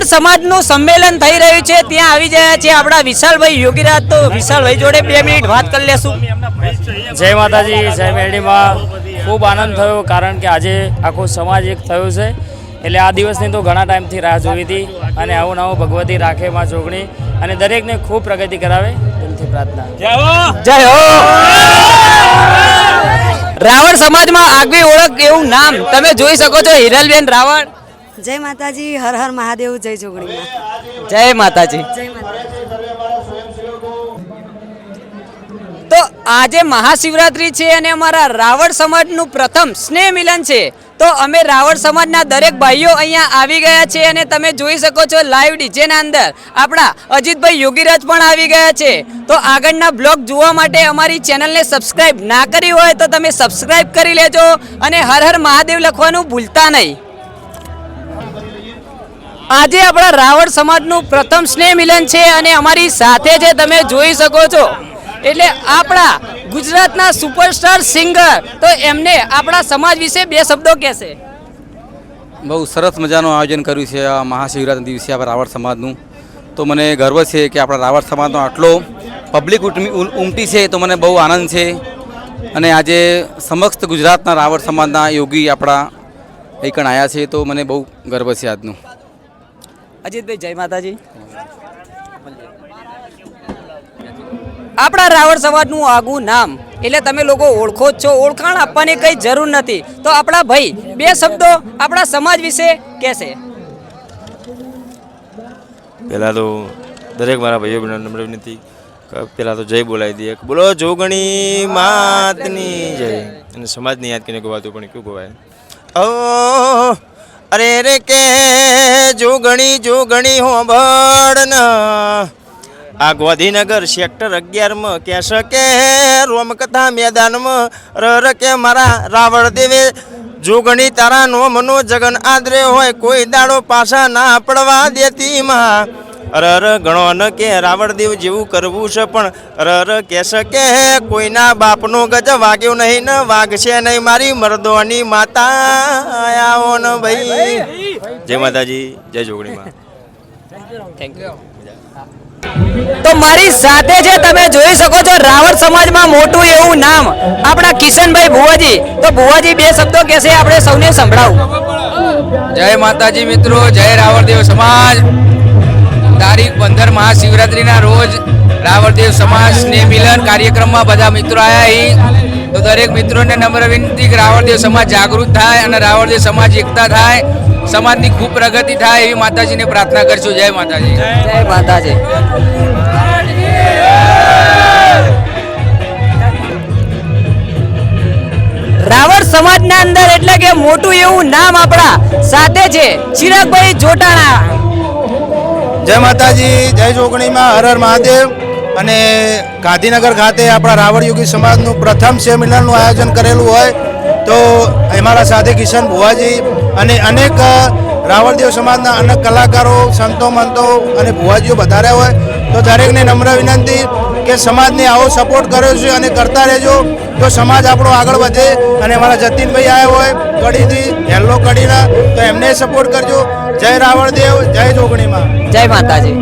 રાવળ સમાજનું સંમેલન થઈ રહ્યું છે, ત્યાં આવી ગયા છે આપણા વિશાલભાઈ યોગીરાજ. તો વિશાલભાઈ જોડે 2 મિનિટ વાત કરી લેશું. જય માતાજી, જય મેરડીમાં. ખૂબ આનંદ થયો, કારણ કે આજે આખો સમાજ એક થયો છે. એટલે આ દિવસની તો ઘણા ટાઈમથી રાહ જોઈ હતી, અને આવું નવું ભગવતી રાખે માં જોગણી, અને દરેકને ખૂબ પ્રગતિ કરાવે, દિલથી પ્રાર્થના. જય હો. રાવળ સમાજમાં આગવી ઓળખ એવું નામ તમે જોઈ શકો છો, હિરલબેન રાવળ. જય માતાજી, હર હર મહાદેવ, જય જોગણીમાં. જય માતાજી. જય માતાજી. તો આજે મહાશિવરાત્રી છે અને અમારા રાવળ સમાજનું પ્રથમ સ્નેહ મિલન છે. તો અમે રાવળ સમાજના દરેક ભાઈઓ અહીંયા આવી ગયા છે, અને તમે જોઈ શકો છો લાઈવ ડીજેના અંદર આપણા અજીતભાઈ યોગીરાજ પણ આવી ગયા છે. તો આગળના બ્લોગ જોવા માટે અમારી ચેનલને સબસ્ક્રાઇબ ના કરી હોય તો તમે સબસ્ક્રાઇબ કરી લેજો, અને હર હર મહાદેવ લખવાનું ભૂલતા નહીં. આજે આપણા રાવળ સમાજનું પ્રથમ સ્નેહ મિલન છે, અને અમારી સાથે છે, તમે જોઈ શકો છો. એટલે આપણા ગુજરાતના સુપરસ્ટાર સિંગર, તો એમને આપણા સમાજ વિશે 2 શબ્દો કહેશે. બહુ સરસ મજાનું આયોજન કર્યું છે આ મહાશિવરાત્રિના દિવસે આપણા રાવળ સમાજનું. તો મને ગર્વ છે કે આપણા રાવળ સમાજનો આટલો પબ્લિક ઉમટી છે, તો મને બહુ આનંદ છે. અને આજે સમસ્ત ગુજરાતના રાવળ સમાજના યોગી આપણા એકણ આવ્યા છે, તો મને બહુ ગર્વ છે આજનું. અજીતભાઈ જય માતાજી. આપણા રાવળ સમાજનું આગવું નામ એટલે તમે લોકો ઓળખો જ છો, ઓળખાણ આપવાની કંઈ જરૂર નથી. તો આપણા ભાઈ 2 શબ્દો આપણા સમાજ વિશે કહેશે. પહેલાં તો દરેક મારા ભાઈઓ બહેનો નમ્ર વિનંતી, પહેલાં તો જય બોલાવી દઈએ. બોલો જોગણી માતની જય. અને સમાજની યાદ કરીને ગવાતું પણ કેવું ગવાય? ઓ અરે રે કે જોગણી જોગણી હોંભળના આ ગોધીનગર સેક્ટર 11માં કહેશે કે રોમકથા મેદાનમાં રર કે મારા રાવળ દેવે જોગણી તારા નોમનો જગન આદરે હોય, કોઈ દાડો પાછા ના પડવા દેતી માં. અરર ગણો ન કે રાવળદેવ જેવું કરવું છે, પણ અરર કહેશે કે કોઈના બાપનો ગજ વાગ્યો નહીં ને વાગશે નહીં મારી મરદોની માતા. આવો ને ભાઈ. જય માતાજી, જય જોગણીમાં. Thank you. તો મારી સાથે છે, તમે જોઈ શકો છો રાવળ સમાજમાં મોટું એવું નામ આપણા કિશનભાઈ ભુવાજી. તો ભુવાજી 2 શબ્દો કહેશે, આપણે સૌને સંભળાવું. જય માતાજી મિત્રો, જય રાવળદેવ સમાજ. તારીખ 15 મહાશિવરાત્રિના રોજ રાવળદેવ સમાજ સ્નેહ મિલન કાર્યક્રમમાં બધા મિત્રો આવ્યા. તો દરેક મિત્રોને નમ્ર વિનંતી કે રાવળદેવ સમાજ જાગૃત થાય અને રાવળદેવ સમાજ એકતા થાય, સમાજની ખૂબ પ્રગતિ થાય, એવી માતાજીને પ્રાર્થના કરશું. જય માતાજી. જય માતાજી. રાવળ સમાજના અંદર એટલે કે મોટું એવું નામ આપણા સાથે છે, ચિરાગભાઈ જોટાણા. જય માતાજી, જય જોગણીમાં, હર હર મહાદેવ. અને ગાંધીનગર ખાતે આપણા રાવળ યોગી સમાજનું પ્રથમ સ્નેહ મિલનનું આયોજન કરેલું હોય, તો અમારા સાથે કિશન ભુવાજી અને અનેક રાવળદેવ સમાજના અનેક કલાકારો, સંતો મંતો અને ભુવાજીઓ વધાર્યા હોય. તો દરેકને નમ્ર વિનંતી કે સમાજને આવો સપોર્ટ કર્યો છે અને કરતા રહેજો, તો સમાજ આપણો આગળ વધે. અને અમારા જતીનભાઈ આવ્યા હોય કડીથી, હેલ્લો કડીના, તો એમને સપોર્ટ કરજો. જય રાવળદેવ, જય જોગણીમાં. જય માતાજી.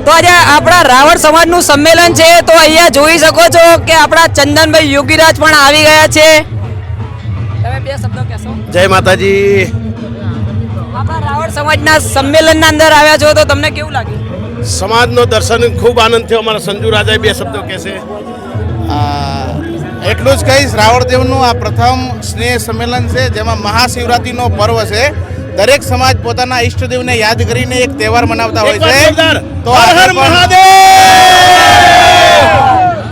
તો આજે આપણા રાવળ સમાજનું સંમેલન છે, તો અહીંયા જોઈ શકો છો કે આપણા ચંદનભાઈ યોગીરાજ પણ આવી ગયા છે. તમે 2 શબ્દો કહેશો. જય માતાજી. આપણા રાવળ સમાજના સંમેલનના અંદર આવ્યા છો, તો તમને કેવું લાગ્યું? સમાજનો દર્શન ખૂબ આનંદ થયો. અમારા સંજુ રાજાએ 2 શબ્દો કહેશે. એટલું જ કહીશ, રાવળદેવનું આ પ્રથમ સ્નેહ સંમેલન છે, જેમાં મહાશિવરાત્રિનો પર્વ છે. દરેક સમાજ પોતાના ઈષ્ટદેવને યાદ કરીને એક તહેવાર મનાવતા હોય છે. તો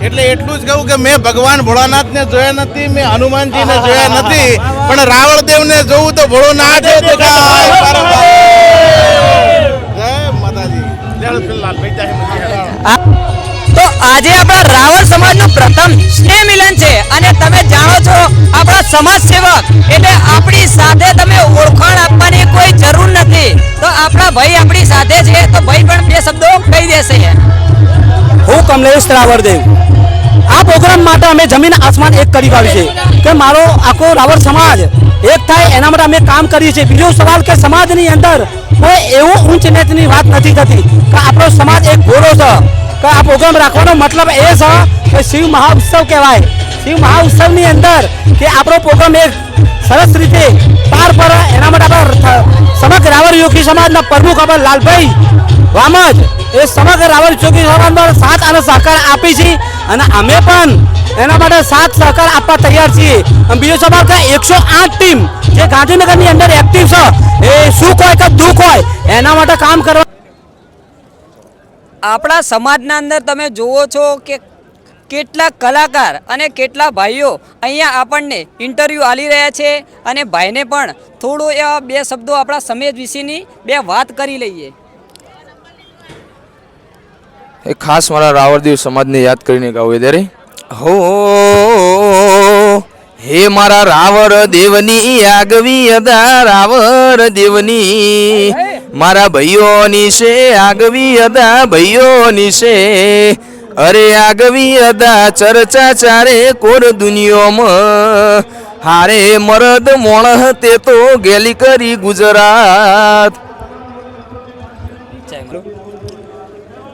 એટલે એટલું જ કહું કે મેં ભગવાન ભોળાનાથને જોયા નથી, મેં હનુમાનજીને જોયા નથી, પણ રાવળદેવને જોવું તો ભોળોનાથ. જય માતાજી. તો આજે આપણા રાવળ સમાજનું પ્રથમ સ્નેહ મિલન છે, અને તમે જાણો છો આપણા સમાજ સેવક એટલે આપણી સાથે તમે ઓળખાણ આપવાની કોઈ જરૂર નથી. તો આપણા ભાઈ આપણી સાથે છે, તો ભાઈ પણ 2 શબ્દો કહી દેશે. હું કમલેશ રાવળદેવ. આ આ પ્રોગ્રામ માટે અમે જમીન આસમાન એક કરી કાઢ્યું છે કે મારો આખો રાવળ સમાજ એક થાય એના માટે અમે કામ કરીએ છીએ. બીજો સવાલ કે સમાજની અંદર કોઈ એવું ઊંચ નીચની વાત નથી થતી કે આપણો સમાજ એક ભોળો છે. કે આ પ્રોગ્રામ રાખવાનો મતલબ એ છે કે શિવ મહાઉત્સવ કહેવાય. શિવ મહાઉત્સવની અંદર કે આપણો પ્રોગ્રામ એક સરસ રીતે પાર પડે એના માટે આપણે સમગ્ર રાવળ યોગી સમાજના પ્રમુખ આપણે લાલભાઈ વામજ એ સમગ્ર રાવળ યોગી સમાજમાં સાથ અને સહકાર આપી છે અને અમે પણ એના માટે સાથ સહકાર આપવા તૈયાર છીએ. અને બીજો સવાલ કે 108 ટીમ જે ગાંધીનગરની અંદર એક્ટિવ છે એ સુખ હોય કે દુઃખ હોય એના માટે કામ કરવા. આપણા સમાજના અંદર તમે જુઓ છો કે કેટલા કલાકાર અને કેટલા ભાઈઓ અહીંયા આપણને ઇન્ટરવ્યૂ આલી રહ્યા છે અને ભાઈને પણ થોડું એવા બે શબ્દો આપણા સમાજ વિશેની બે વાત કરી લઈએ. એ ખાસ મારા રાવળદેવ સમાજને યાદ કરીને ગાવું ત્યારે હો હે મારા રાવળ દેવની આગવી અદા રાવળ દેવની મારા ભાઈઓની છે આગવી અદા ભાઈઓની છે અરે આગવી અદા ચર્ચા ચારે કોર દુનિયામાં હારે મરદ મોણ તે તો ગેલી કરી ગુજરાત.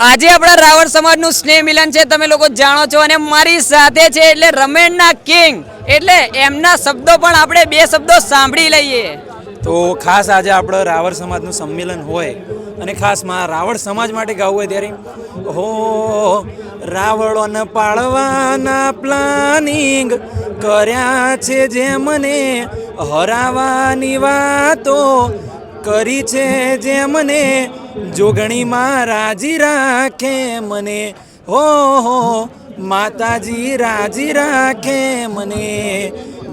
આજે આપણા રાવળ સમાજનું સ્નેહ મિલન છે, તમે લોકો જાણો છો, અને મારી સાથે છે એટલે રમેણના કિંગ, એટલે એમના શબ્દો પણ આપણે બે શબ્દો સાંભળી લઈએ. તો ખાસ આજે આપણે રાવળ સમાજનું સંમેલન હોય અને ખાસ રાવળ સમાજ માટે ગાવું હોય ત્યારે હો રાવળોને પાળવાના પ્લાનિંગ કર્યા છે જે મને હરાવાની વાતો કરી છે જે મને જોગણીમાં રાજી રાખે મને હો માતાજી રાજી રાખે મને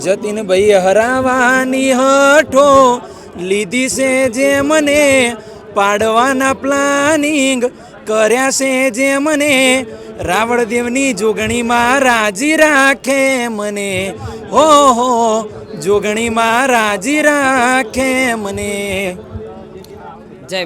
જતીનભાઈ હરાવાની હઠો લીધી છે જે મને પાડવાના પ્લાનિંગ કર્યા છે જે મને રાવળદેવની જોગણીમાં રાજી રાખે મને હો જોગણીમાં રાજી રાખે મને. જય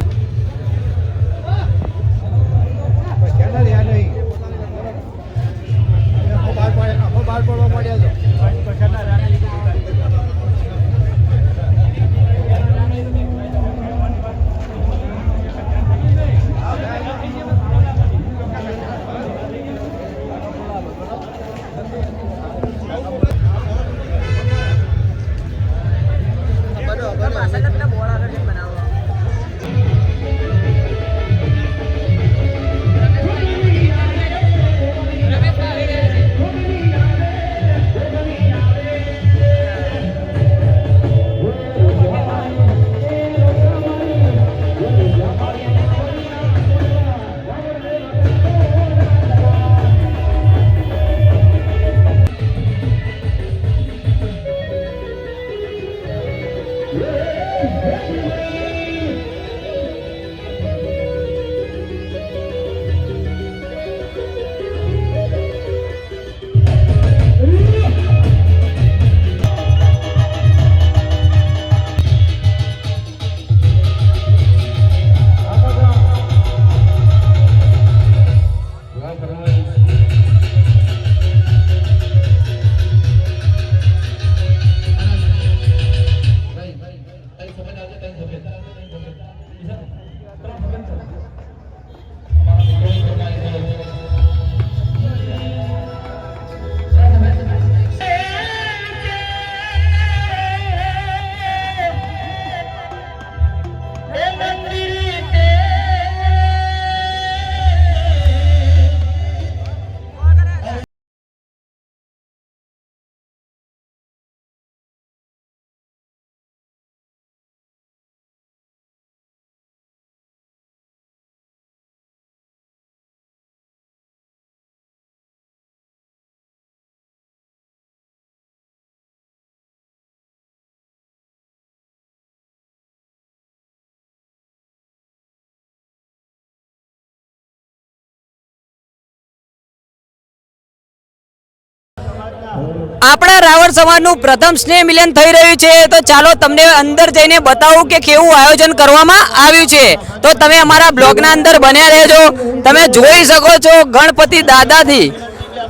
આપણા રાવળ સમાજનું પ્રથમ સ્નેહ મિલન થઈ રહ્યું છે, તો ચાલો તમને અંદર જઈને બતાવું કે કેવું આયોજન કરવામાં આવ્યું છે. તો તમે અમારા બ્લોગના અંદર બન્યા રહેજો. તમે જોઈ શકો છો ગણપતિ દાદાથી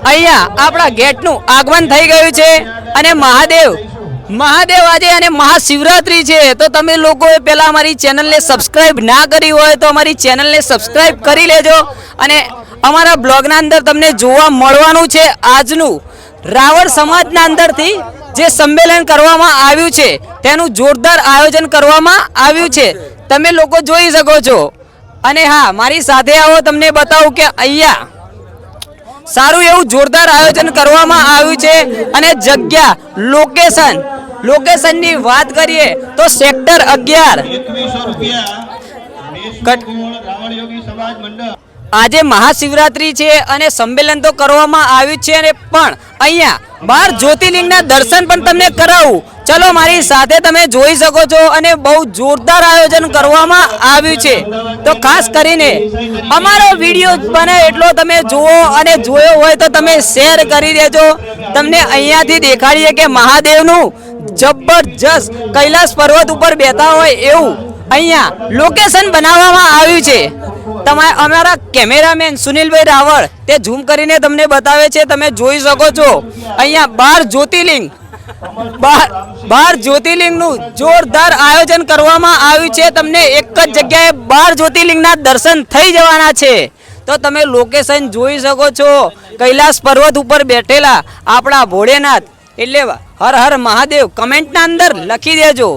અહીંયા આપણા ગેટનું આગમન થઈ ગયું છે અને મહાદેવ આજે અને મહાશિવરાત્રી છે તો તમે લોકોએ પહેલા અમારી ચેનલને સબસ્ક્રાઇબ ના કરી હોય તો અમારી ચેનલને સબસ્ક્રાઇબ કરી લેજો અને અમારા બ્લોગના અંદર તમને જોવા મળવાનું છે આજનું રાવળ સમાજના અંદરથી જે સંમેલન કરવામાં આવ્યું છે તેનું જોરદાર આયોજન કરવામાં આવ્યું છે તમે લોકો જોઈ શકો છો અને હા મારી સાથે આવો તમને બતાવું કે અહીંયા સારું એવું જોરદાર આયોજન કરવામાં આવ્યું છે અને જગ્યા લોકેશનની વાત કરીએ તો સેક્ટર 11 આજે મહાશિવરાત્રી છે અને સંમેલન તો કરવામાં આવ્યું છે અને પણ અહીંયા 12 જ્યોતિર્લિંગના દર્શન પણ તમને કરાવું ચલો મારી સાથે તમે જોઈ શકો છો અને બહુ જોરદાર આયોજન કરવામાં આવ્યું છે તો ખાસ કરીને અમારો વિડીયો બને એટલો તમે જુઓ અને જોયો હોય તો તમે શેર કરી દેજો તમને અહીંયાથી દેખાડીએ કે મહાદેવનું જબરજસ્ત કૈલાસ પર્વત ઉપર બેઠા હોય એવું અહીંયા લોકેશન બનાવવામાં આવ્યું છે અમારા કેમેરામેન સુનિલભાઈ રાવળ તે ઝૂમ કરીને તમને બતાવે છે તમે જોઈ શકો છો અહીંયા 12 જ્યોતિર્લિંગનું જોરદાર આયોજન કરવામાં આવ્યું છે તમને એક જ જગ્યાએ 12 જ્યોતિર્લિંગના દર્શન થઈ જવાના છે તો તમે લોકેશન જોઈ શકો છો કૈલાસ પર્વત ઉપર બેઠેલા આપણા ભોળેનાથ એટલે હર હર મહાદેવ કમેન્ટના અંદર લખી દેજો